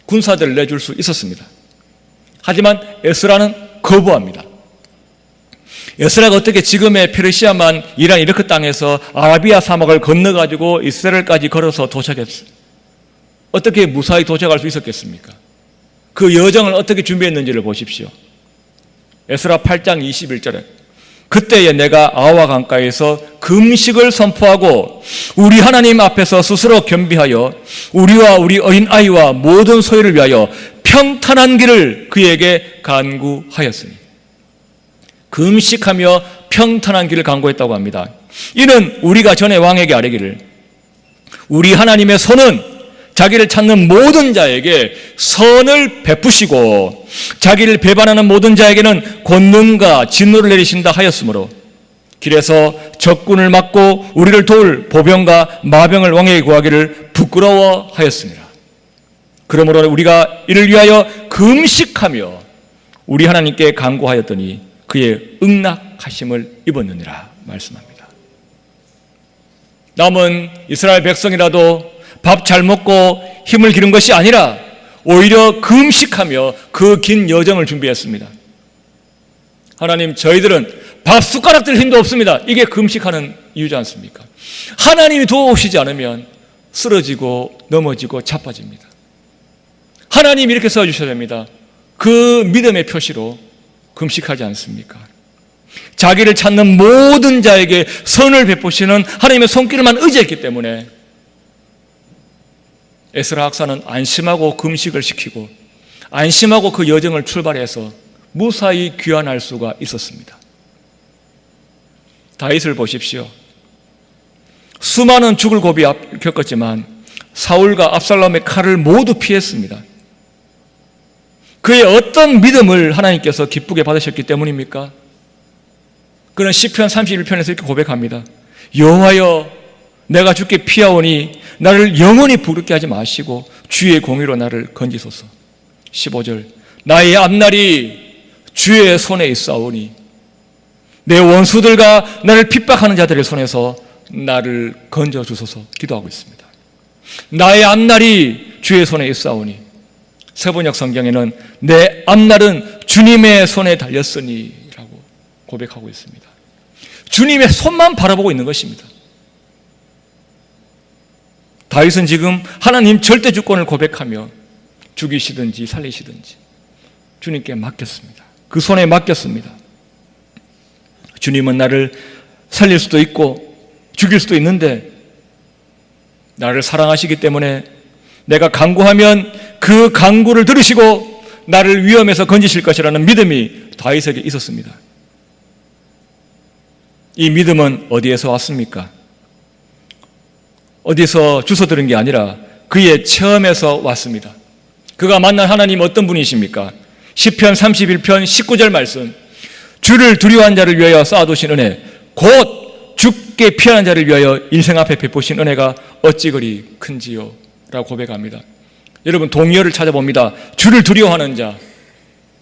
Speaker 1: 군사들을 내줄 수 있었습니다. 하지만 에스라는 거부합니다. 에스라가 어떻게 지금의 페르시아만 이란 이라크 땅에서 아라비아 사막을 건너가지고 이스라엘까지 걸어서 도착했어요? 어떻게 무사히 도착할 수 있었겠습니까? 그 여정을 어떻게 준비했는지를 보십시오. 에스라 8장 21절에 그때에 내가 아와 강가에서 금식을 선포하고 우리 하나님 앞에서 스스로 겸비하여 우리와 우리 어린 아이와 모든 소유를 위하여 평탄한 길을 그에게 간구하였으니, 금식하며 평탄한 길을 간구했다고 합니다. 이는 우리가 전에 왕에게 아뢰기를 우리 하나님의 손은 자기를 찾는 모든 자에게 선을 베푸시고 자기를 배반하는 모든 자에게는 권능과 진노를 내리신다 하였으므로 길에서 적군을 막고 우리를 도울 보병과 마병을 왕에게 구하기를 부끄러워하였습니다. 그러므로 우리가 이를 위하여 금식하며 우리 하나님께 간구하였더니 그의 응낙하심을 입었느니라 말씀합니다. 남은 이스라엘 백성이라도 밥 잘 먹고 힘을 기른 것이 아니라 오히려 금식하며 그 긴 여정을 준비했습니다. 하나님, 저희들은 밥 숟가락 들 힘도 없습니다. 이게 금식하는 이유지 않습니까? 하나님이 도와오시지 않으면 쓰러지고 넘어지고 자빠집니다. 하나님이 이렇게 써주셔야 됩니다. 그 믿음의 표시로 금식하지 않습니까? 자기를 찾는 모든 자에게 선을 베푸시는 하나님의 손길만 의지했기 때문에 에스라 학사는 안심하고 금식을 시키고 안심하고 그 여정을 출발해서 무사히 귀환할 수가 있었습니다. 다윗을 보십시오. 수많은 죽을 고비 겪었지만 사울과 압살롬의 칼을 모두 피했습니다. 그의 어떤 믿음을 하나님께서 기쁘게 받으셨기 때문입니까? 그는 시편 31편에서 이렇게 고백합니다. 여호와여, 내가 주께 피하오니 나를 영원히 부르게 하지 마시고 주의 공의로 나를 건지소서. 15절, 나의 앞날이 주의 손에 있사오니 내 원수들과 나를 핍박하는 자들의 손에서 나를 건져주소서. 기도하고 있습니다. 나의 앞날이 주의 손에 있사오니, 세번역 성경에는 내 앞날은 주님의 손에 달렸으니 라고 고백하고 있습니다. 주님의 손만 바라보고 있는 것입니다. 다윗은 지금 하나님 절대 주권을 고백하며 죽이시든지 살리시든지 주님께 맡겼습니다. 그 손에 맡겼습니다. 주님은 나를 살릴 수도 있고 죽일 수도 있는데 나를 사랑하시기 때문에 내가 간구하면 그 간구를 들으시고 나를 위험에서 건지실 것이라는 믿음이 다윗에게 있었습니다. 이 믿음은 어디에서 왔습니까? 어디서 주워 들은 게 아니라 그의 체험에서 왔습니다. 그가 만난 하나님 어떤 분이십니까? 시편 31편 19절 말씀, 주를 두려워한 자를 위하여 쌓아두신 은혜, 곧 주께 피하는 자를 위하여 인생 앞에 베푸신 은혜가 어찌 그리 큰지요 라고 고백합니다. 여러분, 동의어를 찾아봅니다. 주를 두려워하는 자,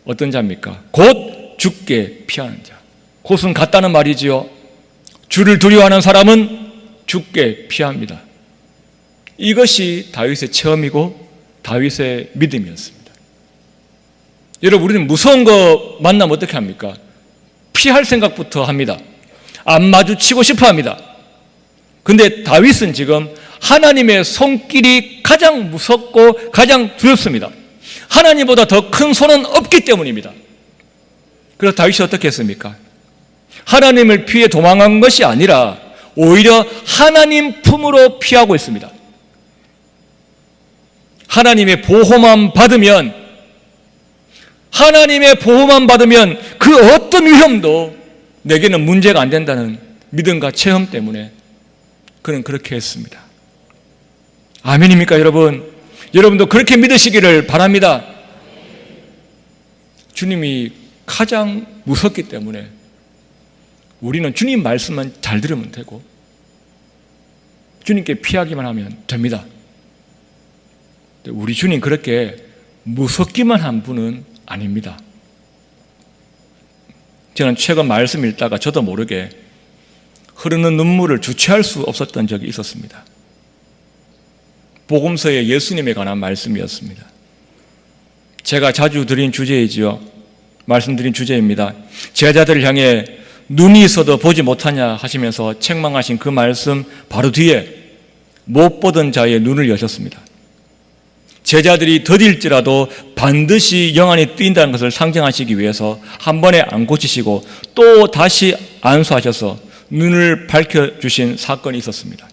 Speaker 1: 어떤 자입니까? 곧 주께 피하는 자. 곧은 같다는 말이지요. 주를 두려워하는 사람은 주께 피합니다. 이것이 다윗의 체험이고 다윗의 믿음이었습니다. 여러분, 우리는 무서운 거 만나면 어떻게 합니까? 피할 생각부터 합니다. 안 마주치고 싶어 합니다. 근데 다윗은 지금 하나님의 손길이 가장 무섭고 가장 두렵습니다. 하나님보다 더 큰 손은 없기 때문입니다. 그래서 다윗이 어떻게 했습니까? 하나님을 피해 도망한 것이 아니라 오히려 하나님 품으로 피하고 있습니다. 하나님의 보호만 받으면, 하나님의 보호만 받으면 그 어떤 위험도 내게는 문제가 안 된다는 믿음과 체험 때문에 그는 그렇게 했습니다. 아멘입니까, 여러분? 여러분도 그렇게 믿으시기를 바랍니다. 주님이 가장 무섭기 때문에 우리는 주님 말씀만 잘 들으면 되고 주님께 피하기만 하면 됩니다. 우리 주님 그렇게 무섭기만 한 분은 아닙니다. 저는 최근 말씀 읽다가 저도 모르게 흐르는 눈물을 주체할 수 없었던 적이 있었습니다. 복음서의 예수님에 관한 말씀이었습니다. 제가 자주 드린 주제이지요. 말씀드린 주제입니다. 제자들을 향해 눈이 있어도 보지 못하냐 하시면서 책망하신 그 말씀 바로 뒤에 못 보던 자의 눈을 여셨습니다. 제자들이 더딜지라도 반드시 영안이 뜨인다는 것을 상징하시기 위해서 한 번에 안 고치시고 또 다시 안수하셔서 눈을 밝혀주신 사건이 있었습니다.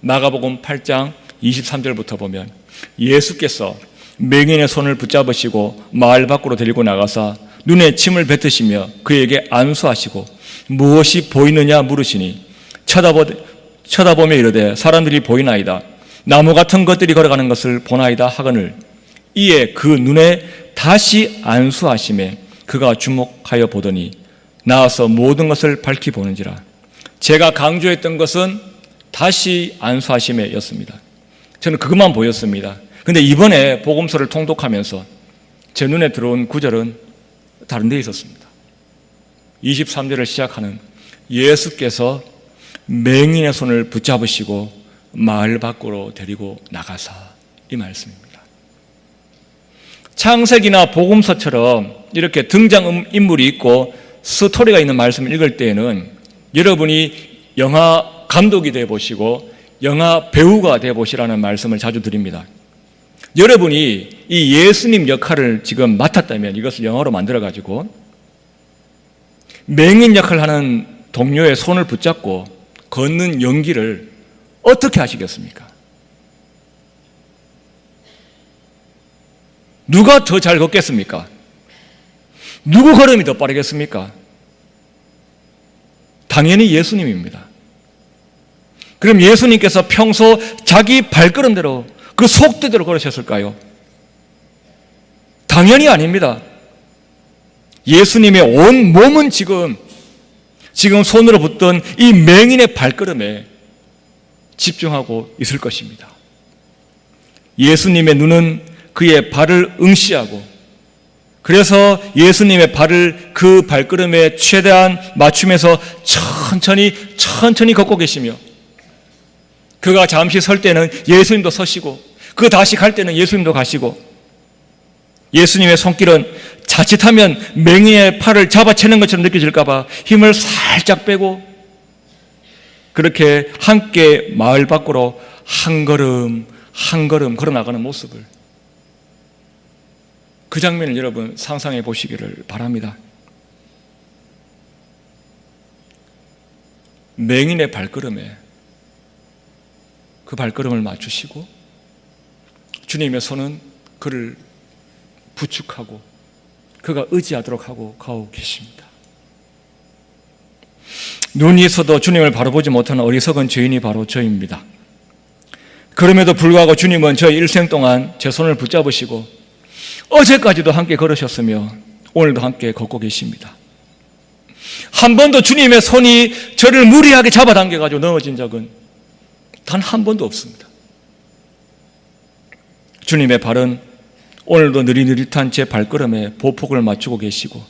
Speaker 1: 마가복음 8장 23절부터 보면 예수께서 맹인의 손을 붙잡으시고 마을 밖으로 데리고 나가사 눈에 침을 뱉으시며 그에게 안수하시고 무엇이 보이느냐 물으시니 쳐다보며 이르되 사람들이 보이나이다. 나무 같은 것들이 걸어가는 것을 보나이다 하거늘 이에 그 눈에 다시 안수하심에 그가 주목하여 보더니 나와서 모든 것을 밝히 보는지라. 제가 강조했던 것은 다시 안수하심에였습니다. 저는 그것만 보였습니다. 근데 이번에 복음서를 통독하면서 제 눈에 들어온 구절은 다른 데 있었습니다. 23절을 시작하는 예수께서 맹인의 손을 붙잡으시고 마을 밖으로 데리고 나가사, 이 말씀입니다. 창세기나 복음서처럼 이렇게 등장인물이 있고 스토리가 있는 말씀을 읽을 때에는 여러분이 영화 감독이 되어 보시고 영화 배우가 되어 보시라는 말씀을 자주 드립니다. 여러분이 이 예수님 역할을 지금 맡았다면 이것을 영화로 만들어 가지고 맹인 역할을 하는 동료의 손을 붙잡고 걷는 연기를 어떻게 하시겠습니까? 누가 더 잘 걷겠습니까? 누구 걸음이 더 빠르겠습니까? 당연히 예수님입니다. 그럼 예수님께서 평소 자기 발걸음대로 그 속도대로 걸으셨을까요? 당연히 아닙니다. 예수님의 온 몸은 지금 손으로 붙던 이 맹인의 발걸음에 집중하고 있을 것입니다. 예수님의 눈은 그의 발을 응시하고, 그래서 예수님의 발을 그 발걸음에 최대한 맞추면서 천천히 걷고 계시며, 그가 잠시 설 때는 예수님도 서시고, 그 다시 갈 때는 예수님도 가시고, 예수님의 손길은 자칫하면 맹인의 팔을 잡아채는 것처럼 느껴질까봐 힘을 살짝 빼고, 그렇게 함께 마을 밖으로 한 걸음 걸어 나가는 모습을, 그 장면을 여러분 상상해 보시기를 바랍니다. 맹인의 발걸음에 그 발걸음을 맞추시고 주님의 손은 그를 부축하고 그가 의지하도록 하고 가고 계십니다. 눈이 있어도 주님을 바로 보지 못하는 어리석은 죄인이 바로 저입니다. 그럼에도 불구하고 주님은 저의 일생 동안 제 손을 붙잡으시고 어제까지도 함께 걸으셨으며 오늘도 함께 걷고 계십니다. 한 번도 주님의 손이 저를 무리하게 잡아당겨가지고 넘어진 적은 단 한 번도 없습니다. 주님의 발은 오늘도 느릿느릿한 제 발걸음에 보폭을 맞추고 계시고,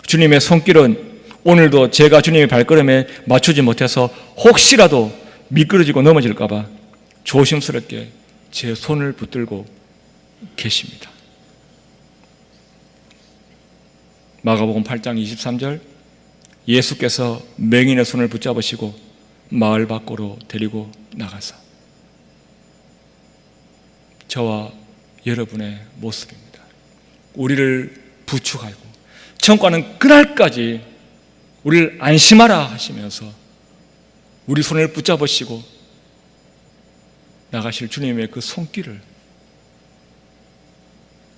Speaker 1: 주님의 손길은 오늘도 제가 주님의 발걸음에 맞추지 못해서 혹시라도 미끄러지고 넘어질까봐 조심스럽게 제 손을 붙들고 계십니다. 마가복음 8장 23절, 예수께서 맹인의 손을 붙잡으시고 마을 밖으로 데리고 나가서 저와 여러분의 모습입니다. 우리를 부축하고 천국하는 그날까지 우리를 안심하라 하시면서 우리 손을 붙잡으시고 나가실 주님의 그 손길을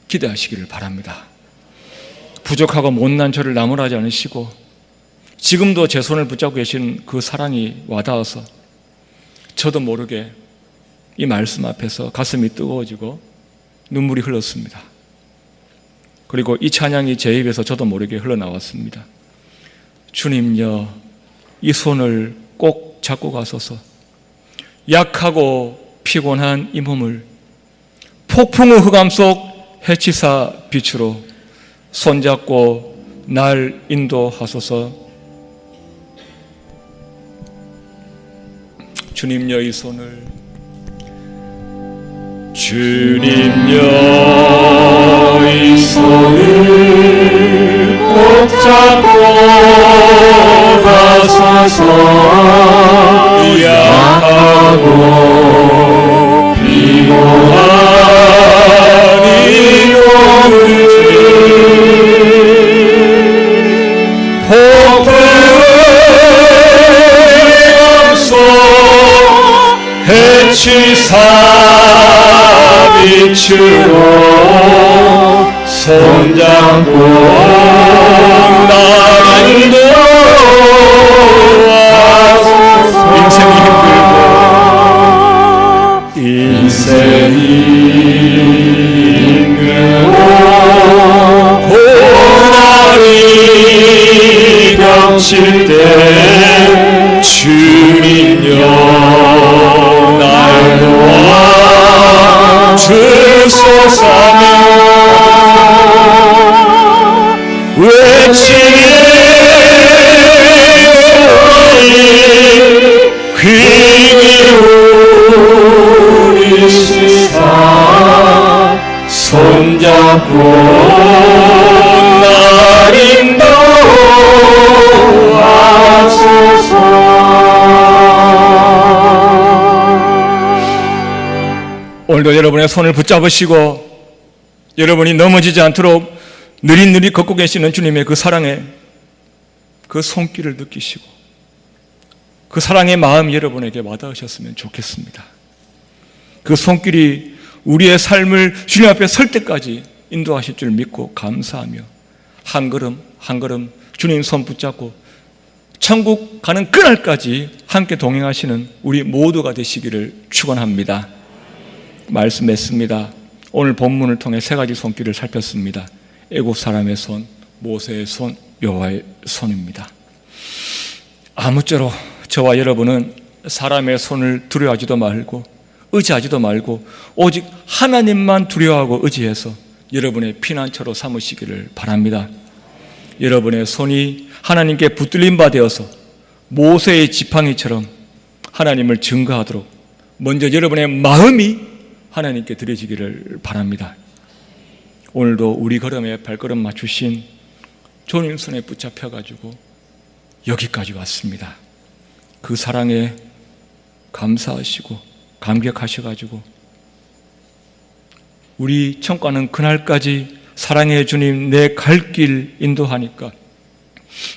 Speaker 1: 기대하시기를 바랍니다. 부족하고 못난 저를 나무라지 않으시고 지금도 제 손을 붙잡고 계신 그 사랑이 와닿아서 저도 모르게 이 말씀 앞에서 가슴이 뜨거워지고 눈물이 흘렀습니다. 그리고 이 찬양이 제 입에서 저도 모르게 흘러나왔습니다. 주님여, 이 손을 꼭 잡고 가소서. 약하고 피곤한 이 몸을 폭풍의 흑암 속 해치사 빛으로 손잡고 날 인도하소서. 주님여, 이 손을, 주님여, 이 손을 꼭 잡고 가소서. 약하고 피곤한 이 몸을 폭풍의 속 해치사 빛으로 손잡고 날 인도하소서. 인생이 힘들고 고난이 겹칠 때 주님여, 날 도와 주소서며 외치는 소리 귀히 울리시사 손잡고 날 인도하소서. 오늘도 여러분의 손을 붙잡으시고 여러분이 넘어지지 않도록 느릿느릿 걷고 계시는 주님의 그 사랑의 그 손길을 느끼시고 그 사랑의 마음이 여러분에게 와닿으셨으면 좋겠습니다. 그 손길이 우리의 삶을 주님 앞에 설 때까지 인도하실 줄 믿고 감사하며 한 걸음 한 걸음 주님 손 붙잡고 천국 가는 그날까지 함께 동행하시는 우리 모두가 되시기를 축원합니다. 말씀했습니다. 오늘 본문을 통해 세 가지 손길을 살폈습니다. 애굽 사람의 손, 모세의 손, 여호와의 손입니다. 아무쪼록 저와 여러분은 사람의 손을 두려워하지도 말고 의지하지도 말고 오직 하나님만 두려워하고 의지해서 여러분의 피난처로 삼으시기를 바랍니다. 여러분의 손이 하나님께 붙들린 바 되어서 모세의 지팡이처럼 하나님을 증거하도록 먼저 여러분의 마음이 하나님께 드려지기를 바랍니다. 오늘도 우리 걸음에 발걸음 맞추신 주님 손에 붙잡혀가지고 여기까지 왔습니다. 그 사랑에 감사하시고 감격하셔가지고 우리 천국 가는 그날까지 사랑의 주님 내 갈 길 인도하니까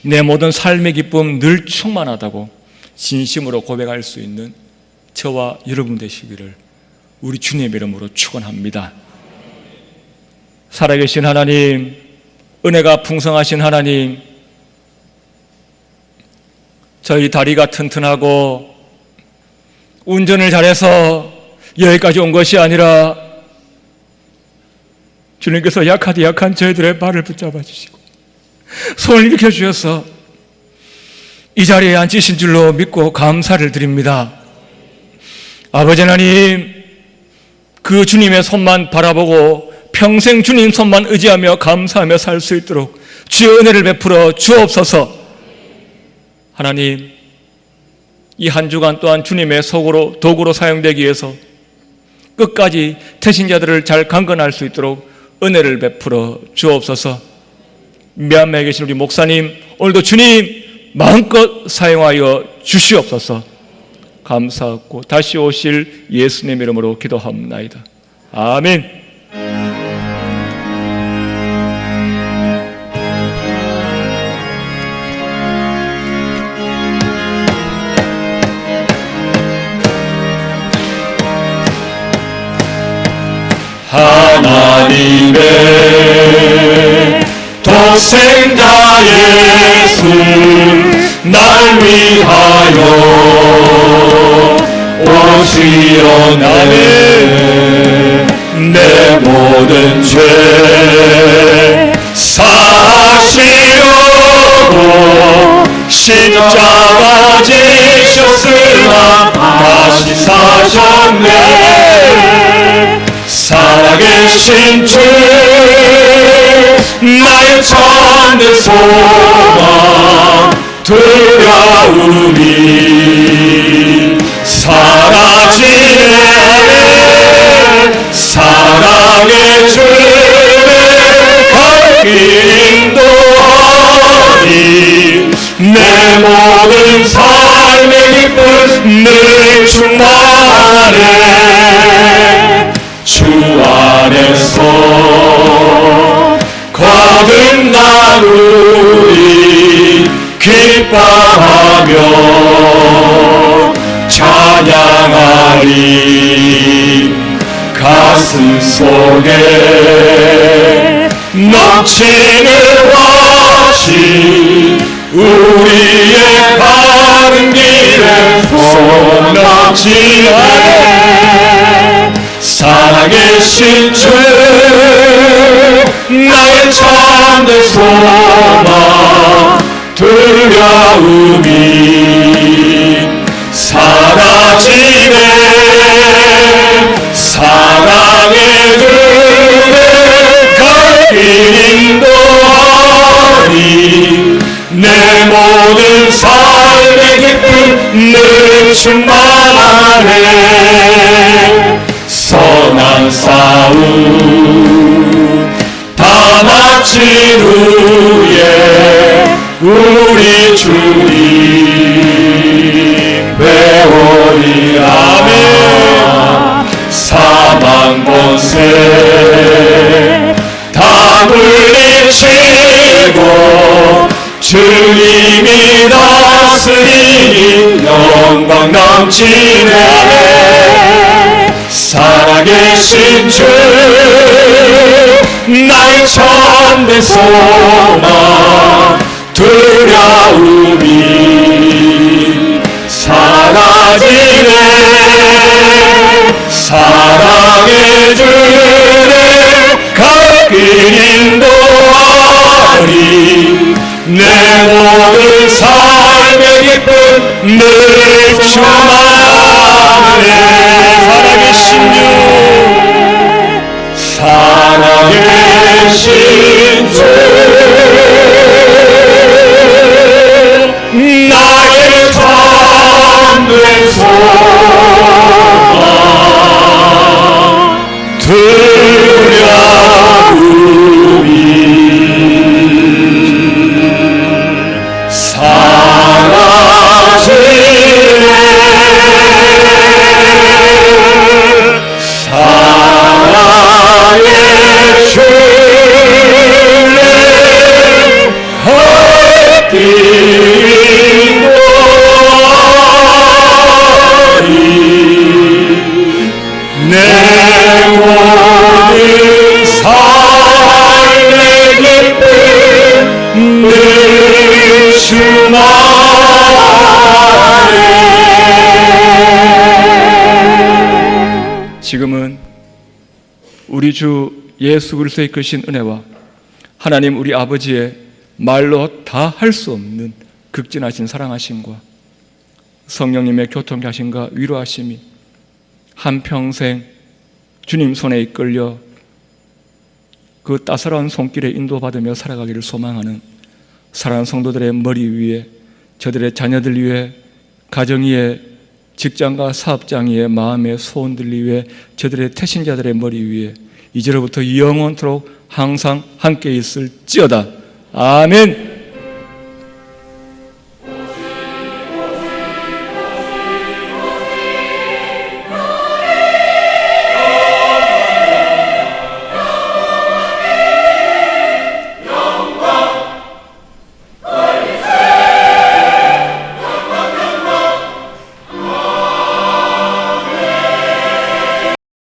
Speaker 1: 내 모든 삶의 기쁨 늘 충만하다고 진심으로 고백할 수 있는 저와 여러분 되시기를 우리 주님의 이름으로 축원합니다. 살아계신 하나님, 은혜가 풍성하신 하나님, 저희 다리가 튼튼하고 운전을 잘해서 여기까지 온 것이 아니라 주님께서 약하디 약한 저희들의 발을 붙잡아 주시고 손을 일으켜 주셔서 이 자리에 앉으신 줄로 믿고 감사를 드립니다. 아버지 하나님, 그 주님의 손만 바라보고 평생 주님 손만 의지하며 감사하며 살 수 있도록 주의 은혜를 베풀어 주옵소서. 하나님, 이 한 주간 또한 주님의 도구로 사용되기 위해서 끝까지 태신자들을 잘 강건할 수 있도록 은혜를 베풀어 주옵소서. 미얀마에 계신 우리 목사님, 오늘도 주님 마음껏 사용하여 주시옵소서. 감사하고 다시 오실 예수님 이름으로 기도합나이다. 아멘.
Speaker 2: 하나님의 독생자 예수 날 위하여 오시었네. 내 모든 죄 사시려고 십자가 지셨으나 다시 사셨네. 살아계신 주 나의 참된 소망 두려움이 사라지네. 사랑의 주의 갈 인도하니 내 모든 삶의 기쁨 늘 충만하네. 주 안에서 거듭나누리 기뻐하며 찬양하리. 가슴 속에 넘치는 와시 우리의 가는 길에 속 넘치네. 살아계신 주 나의 참된 소망 두려움이 사라지네. 사랑의 주의 갈 길 인도하니 내 모든 삶의 기쁨 늘 충만하네. 선한 싸움 다 마친 후에 우리 주님 배우리라. 사망 다 물리치고 주님이 다스리니 영광 넘치네. 살아계신 주 나의 참된 소망 두려움이 사라지네. 사랑의 주를 갈 길 인도하리. 내 모든 삶의 기쁨 늘 충만하네. 살아계신 주 살아계신 주 나의 참된 소망 두려움이 사라지네. 사랑의 주를 갈 길 인도하리. 내 모든 삶의 기쁨 늘 충만해.
Speaker 1: 지금은 우리 주 예수 그리스도의 크신 은혜와 하나님 우리 아버지의 말로 다 할 수 없는 극진하신 사랑하심과 성령님의 교통하심과 위로하심이 한평생 주님 손에 이끌려 그 따스러운 손길에 인도받으며 살아가기를 소망하는 사랑하는 성도들의 머리 위에, 저들의 자녀들 위에, 가정 위에, 직장과 사업장 위에, 마음의 소원들 위에, 저들의 태신자들의 머리 위에 이제로부터 영원토록 항상 함께 있을지어다. 아멘.